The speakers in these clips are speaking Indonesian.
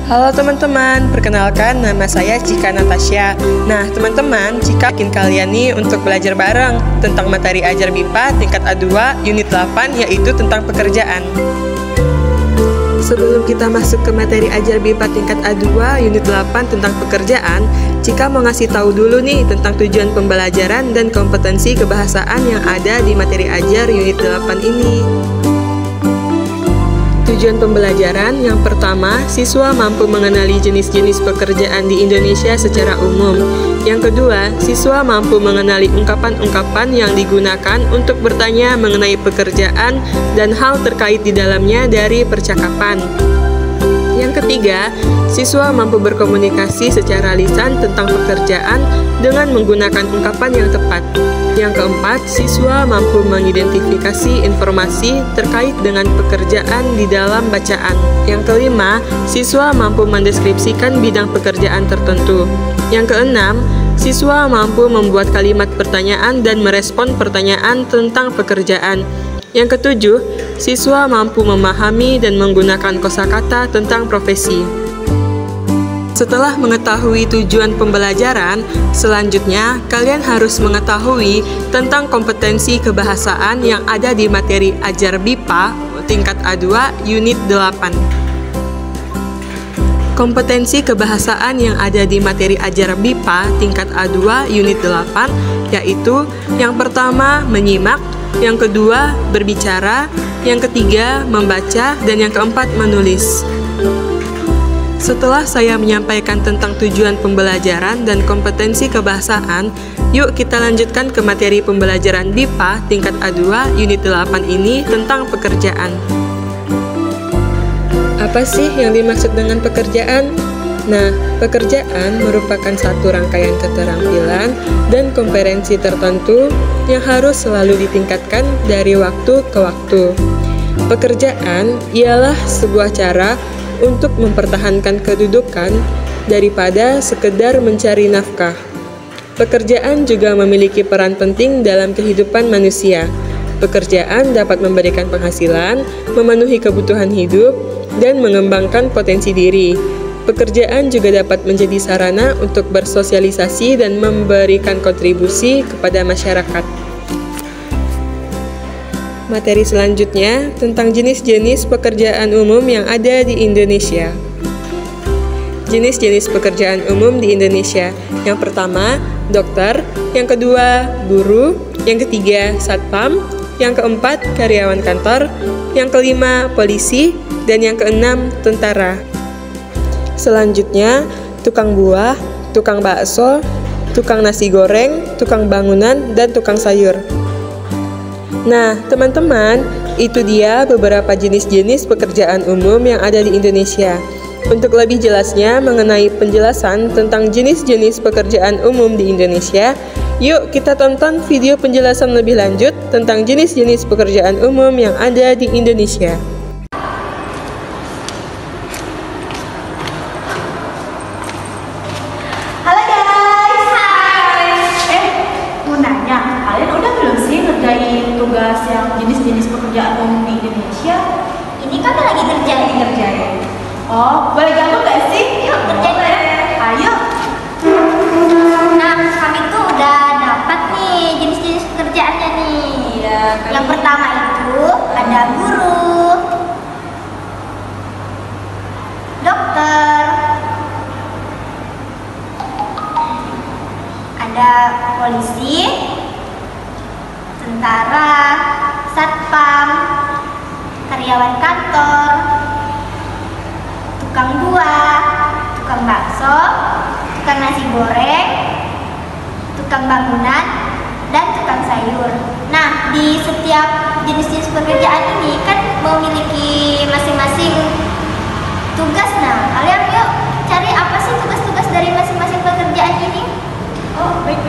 Halo teman-teman, perkenalkan nama saya Cika Natasha. Nah teman-teman, Cika bikin kalian nih untuk belajar bareng tentang materi ajar BIPA tingkat A2 unit 8 yaitu tentang pekerjaan. Sebelum kita masuk ke materi ajar BIPA tingkat A2 unit 8 tentang pekerjaan, Cika mau ngasih tahu dulu nih tentang tujuan pembelajaran dan kompetensi kebahasaan yang ada di materi ajar unit 8 ini. Tujuan pembelajaran yang pertama, siswa mampu mengenali jenis-jenis pekerjaan di Indonesia secara umum. Yang kedua, siswa mampu mengenali ungkapan-ungkapan yang digunakan untuk bertanya mengenai pekerjaan dan hal terkait di dalamnya dari percakapan. Yang ketiga, siswa mampu berkomunikasi secara lisan tentang pekerjaan dengan menggunakan ungkapan yang tepat. Yang keempat, siswa mampu mengidentifikasi informasi terkait dengan pekerjaan di dalam bacaan. Yang kelima, siswa mampu mendeskripsikan bidang pekerjaan tertentu. Yang keenam, siswa mampu membuat kalimat pertanyaan dan merespon pertanyaan tentang pekerjaan. Yang ketujuh, siswa mampu memahami dan menggunakan kosakata tentang profesi. Setelah mengetahui tujuan pembelajaran, selanjutnya kalian harus mengetahui tentang kompetensi kebahasaan yang ada di materi ajar BIPA tingkat A2 unit 8. Kompetensi kebahasaan yang ada di materi ajar BIPA tingkat A2 unit 8 yaitu yang pertama menyimak, yang kedua berbicara, yang ketiga membaca, dan yang keempat menulis. Setelah saya menyampaikan tentang tujuan pembelajaran dan kompetensi kebahasaan, yuk kita lanjutkan ke materi pembelajaran BIPA tingkat A2 unit 8 ini tentang pekerjaan. Apa sih yang dimaksud dengan pekerjaan? Nah, pekerjaan merupakan satu rangkaian keterampilan dan kompetensi tertentu yang harus selalu ditingkatkan dari waktu ke waktu. Pekerjaan ialah sebuah cara untuk mempertahankan kedudukan daripada sekedar mencari nafkah. Pekerjaan juga memiliki peran penting dalam kehidupan manusia. Pekerjaan dapat memberikan penghasilan, memenuhi kebutuhan hidup, dan mengembangkan potensi diri. Pekerjaan juga dapat menjadi sarana untuk bersosialisasi dan memberikan kontribusi kepada masyarakat. Materi selanjutnya tentang jenis-jenis pekerjaan umum yang ada di Indonesia. Jenis-jenis pekerjaan umum di Indonesia. Yang pertama, dokter. Yang kedua, guru. Yang ketiga, satpam. Yang keempat, karyawan kantor. Yang kelima, polisi. Dan yang keenam, tentara. Selanjutnya, tukang buah, tukang bakso, tukang nasi goreng, tukang bangunan, dan tukang sayur. Nah, teman-teman, itu dia beberapa jenis-jenis pekerjaan umum yang ada di Indonesia. Untuk lebih jelasnya mengenai penjelasan tentang jenis-jenis pekerjaan umum di Indonesia, yuk kita tonton video penjelasan lebih lanjut tentang jenis-jenis pekerjaan umum yang ada di Indonesia. Tugas yang jenis-jenis pekerjaan umum di Indonesia. Ini kan lagi kerjain. Oh, boleh gabung gak sih? Yuk kerjain ya. Ayo. Nah, kami tuh udah dapat nih jenis-jenis pekerjaannya nih. Iya. Yang pertama itu ada guru, dokter, ada polisi, tentara, satpam, karyawan kantor, tukang buah, tukang bakso, tukang nasi goreng, tukang bangunan, dan tukang sayur. Nah, di setiap jenis-jenis pekerjaan ini kan memiliki masing-masing tugas. Nah, kalian yuk cari apa sih tugas-tugas dari masing-masing pekerjaan ini? Oh, baik.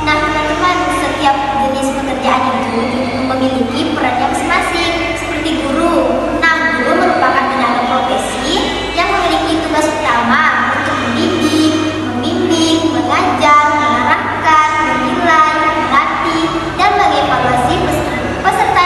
Nah teman-teman, setiap jenis pekerjaan itu memiliki perannya masing-masing. Seperti guru. Nah, guru merupakan tenaga profesi yang memiliki tugas utama untuk mendidik, membimbing, mengajar, mengarahkan, menilai, melatih, dan mengevaluasi peserta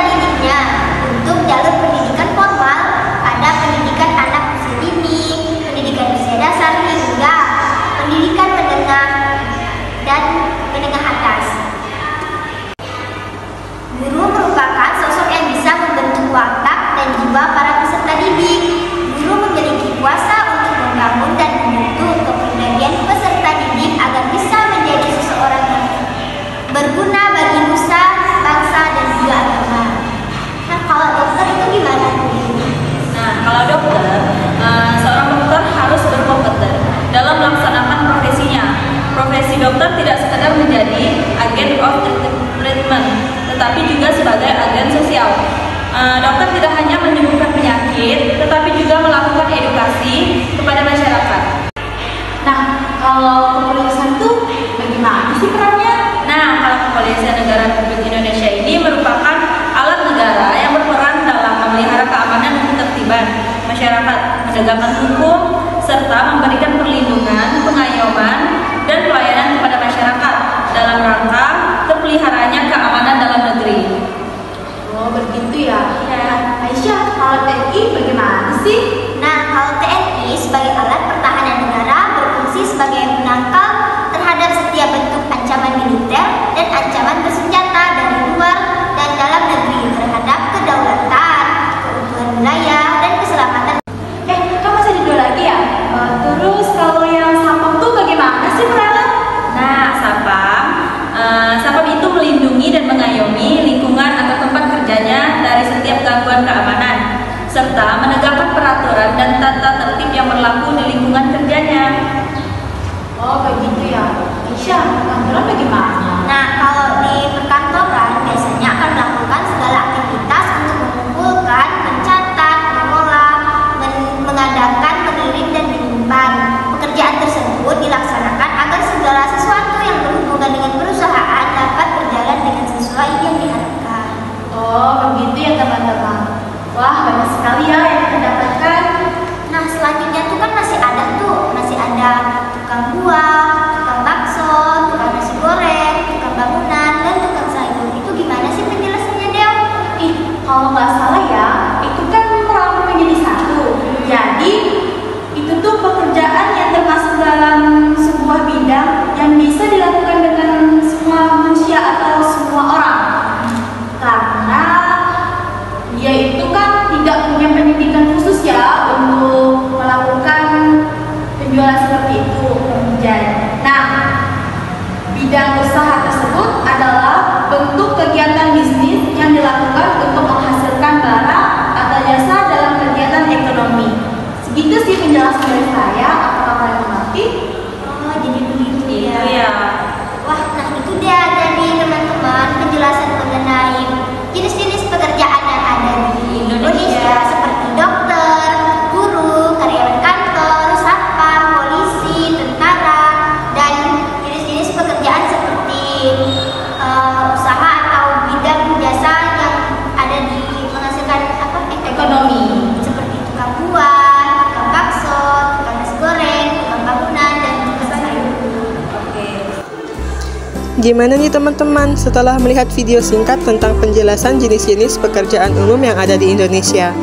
Gimana nih teman-teman setelah melihat video singkat tentang penjelasan jenis-jenis pekerjaan umum yang ada di Indonesia?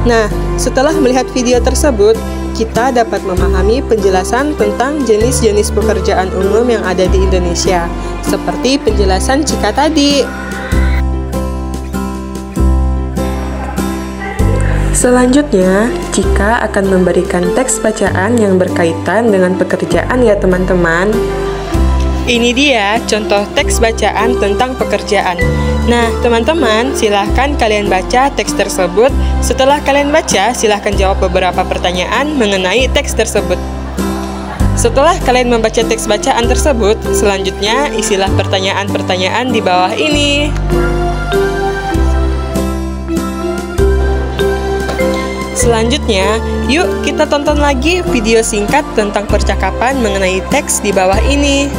Nah, setelah melihat video tersebut, kita dapat memahami penjelasan tentang jenis-jenis pekerjaan umum yang ada di Indonesia, seperti penjelasan Cika tadi. Selanjutnya, Cika akan memberikan teks bacaan yang berkaitan dengan pekerjaan ya teman-teman. Ini dia contoh teks bacaan tentang pekerjaan. Nah, teman-teman, silahkan kalian baca teks tersebut. Setelah kalian baca, silahkan jawab beberapa pertanyaan mengenai teks tersebut. Setelah kalian membaca teks bacaan tersebut, selanjutnya isilah pertanyaan-pertanyaan di bawah ini. Selanjutnya, yuk kita tonton lagi video singkat tentang percakapan mengenai teks di bawah ini.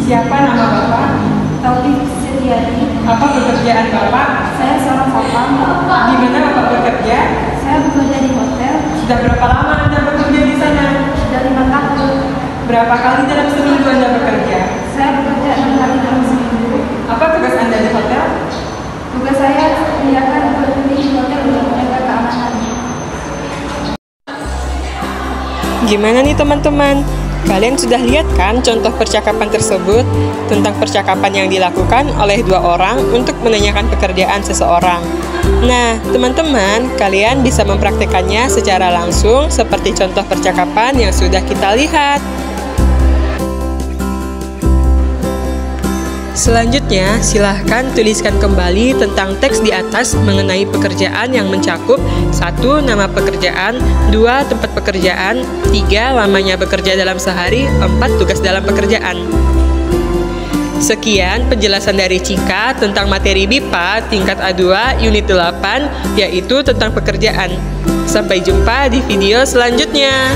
Siapa nama Bapak? Taufik Setiati. Apa pekerjaan Bapak? Saya seorang satpam. Di mana Bapak bekerja? Saya bekerja di hotel. Sudah berapa lama Anda bekerja di sana? Sudah 5 tahun. Berapa kali dalam seminggu Anda bekerja? Saya bekerja 6 kali dalam seminggu. Apa tugas Anda di hotel? Tugas saya menyediakan opportunity di hotel untuk menjaga keamanan. Gimana nih teman-teman? Kalian sudah lihat kan contoh percakapan tersebut tentang percakapan yang dilakukan oleh dua orang untuk menanyakan pekerjaan seseorang. Nah, teman-teman, kalian bisa mempraktekannya secara langsung seperti contoh percakapan yang sudah kita lihat. Selanjutnya, silahkan tuliskan kembali tentang teks di atas mengenai pekerjaan yang mencakup 1. Nama pekerjaan, 2. Tempat pekerjaan, 3. Lamanya bekerja dalam sehari, 4. Tugas dalam pekerjaan. Sekian penjelasan dari Cika tentang materi BIPA tingkat A2 unit 8, yaitu tentang pekerjaan. Sampai jumpa di video selanjutnya.